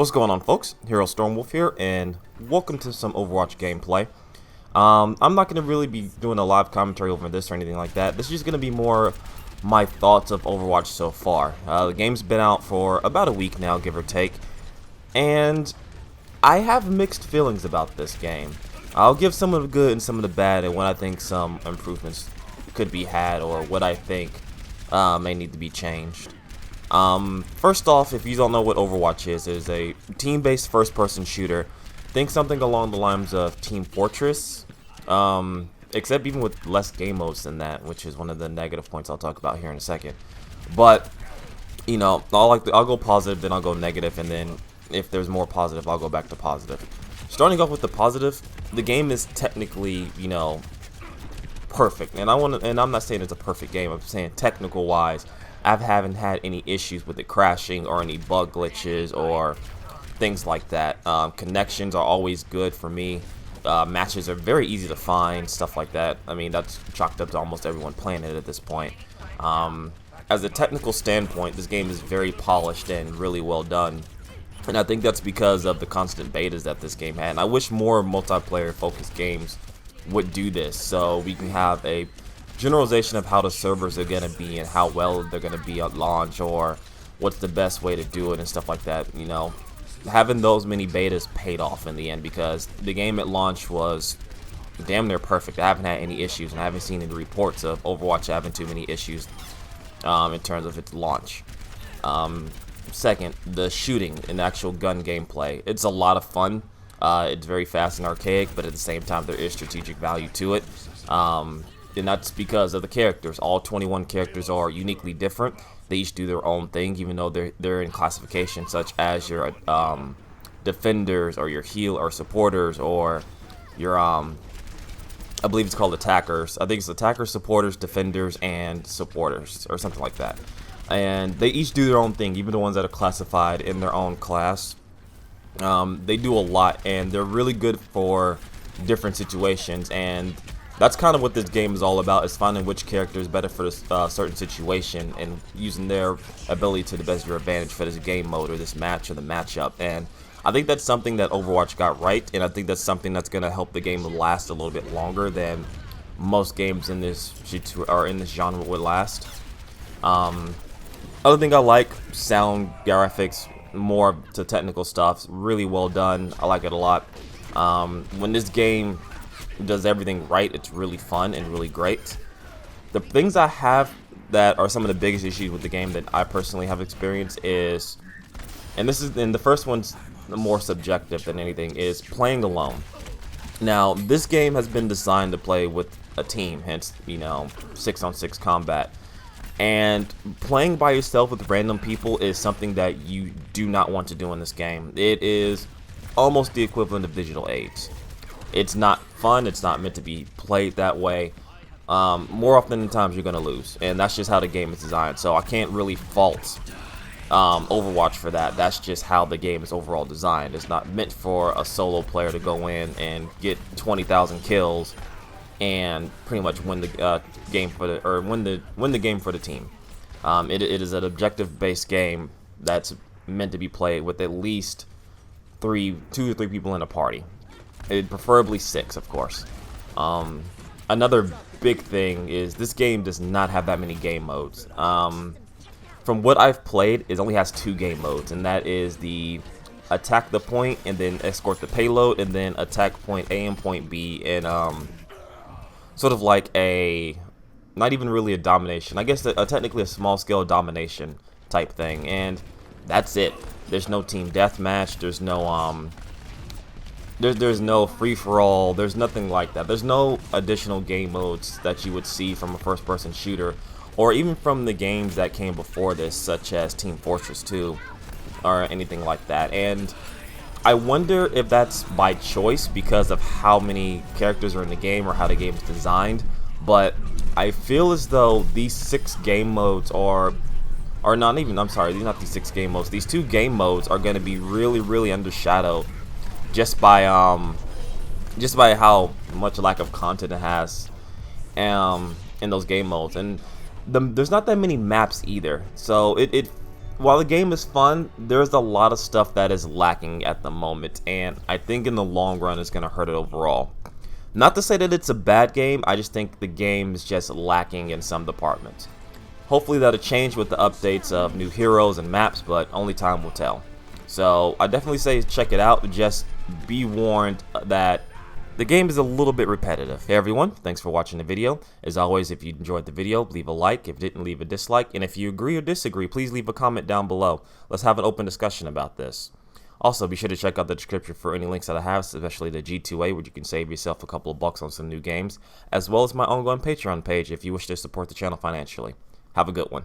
What's going on, folks? Hero Stormwolf here, and welcome to some Overwatch gameplay. I'm not going to really be doing a live commentary over this or anything like that. This is just going to be more my thoughts of Overwatch so far. The game's been out for about a week now, give or take, and I have mixed feelings about this game. I'll give some of the good and some of the bad, and what I think some improvements could be had, or what I think may need to be changed. First off, if you don't know what Overwatch is, it is a team-based first-person shooter. Think something along the lines of Team Fortress, except even with less game modes than that, which is one of the negative points I'll talk about here in a second. But, you know, I'll go positive, then I'll go negative, and then if there's more positive, I'll go back to positive. Starting off with the positive, the game is technically, you know, perfect, and I'm not saying it's a perfect game. I'm saying technical-wise, I haven't had any issues with it crashing or any bug glitches or things like that. Connections are always good for me. Matches are very easy to find, stuff like that. I mean, that's chalked up to almost everyone playing it at this point. As a technical standpoint, this game is very polished and really well done. And I think that's because of the constant betas that this game had. And I wish more multiplayer-focused games would do this, so we can have a generalization of how the servers are going to be and how well they're going to be at launch, or what's the best way to do it and stuff like that. You know, having those many betas paid off in the end, because the game at launch was damn near perfect. I haven't had any issues, and I haven't seen any reports of Overwatch having too many issues in terms of its launch. Second, the shooting and actual gun gameplay. It's a lot of fun. It's very fast and archaic, but at the same time there is strategic value to it. And that's because of the characters. All 21 characters are uniquely different. They each do their own thing, even though they're in classification, such as your defenders, or your heal or supporters, or your I believe it's called attackers. I think it's attackers, supporters, defenders, and supporters, or something like that. And they each do their own thing, even the ones that are classified in their own class. They do a lot, and they're really good for different situations, and that's kind of what this game is all about, is finding which character is better for this certain situation and using their ability to the best of your advantage for this game mode or this match or the matchup. And I think that's something that Overwatch got right, and I think that's something that's going to help the game last a little bit longer than most games in this genre would last. Other thing I like, sound, graphics, more to technical stuff, really well done. I like it a lot. When this game does everything right, it's really fun and really great. The things I have that are some of the biggest issues with the game that I personally have experienced is, and the first one's more subjective than anything, is playing alone. Now, this game has been designed to play with a team, hence, you know, 6-on-6 combat. And playing by yourself with random people is something that you do not want to do in this game. It is almost the equivalent of digital AIDS. It's not fun. It's not meant to be played that way. More often than times, you're going to lose. And that's just how the game is designed. So I can't really fault Overwatch for that. That's just how the game is overall designed. It's not meant for a solo player to go in and get 20,000 kills and pretty much win the game for win the game for the team. It is an objective-based game that's meant to be played with at least 2 to 3 people in a party. Preferably 6, of course. Another big thing is this game does not have that many game modes. From what I've played, it only has 2 game modes, and that is the attack the point and then escort the payload, and then attack point A and point B, and sort of like not even really a domination. I guess technically a small-scale domination type thing, and that's it. There's no team deathmatch. There's no There's no free-for-all. There's nothing like that. There's no additional game modes that you would see from a first-person shooter, or even from the games that came before this, such as Team Fortress 2, or anything like that. And I wonder if that's by choice because of how many characters are in the game or how the game is designed. But I feel as though these 6 game modes are not even, I'm sorry, these are not these 6 game modes. These 2 game modes are going to be really, really undershadowed just by how much lack of content it has in those game modes. And there's not that many maps either, so it while the game is fun, there's a lot of stuff that is lacking at the moment, and I think in the long run it's going to hurt it overall. Not to say that it's a bad game, I just think the game is just lacking in some departments. Hopefully that'll change with the updates of new heroes and maps, but only time will tell. So I definitely say check it out, just be warned that the game is a little bit repetitive. Hey everyone, thanks for watching the video. As always, if you enjoyed the video, leave a like. If you didn't, leave a dislike. And if you agree or disagree, please leave a comment down below. Let's have an open discussion about this. Also, be sure to check out the description for any links that I have, especially the G2A, where you can save yourself a couple of bucks on some new games, as well as my ongoing Patreon page if you wish to support the channel financially. Have a good one.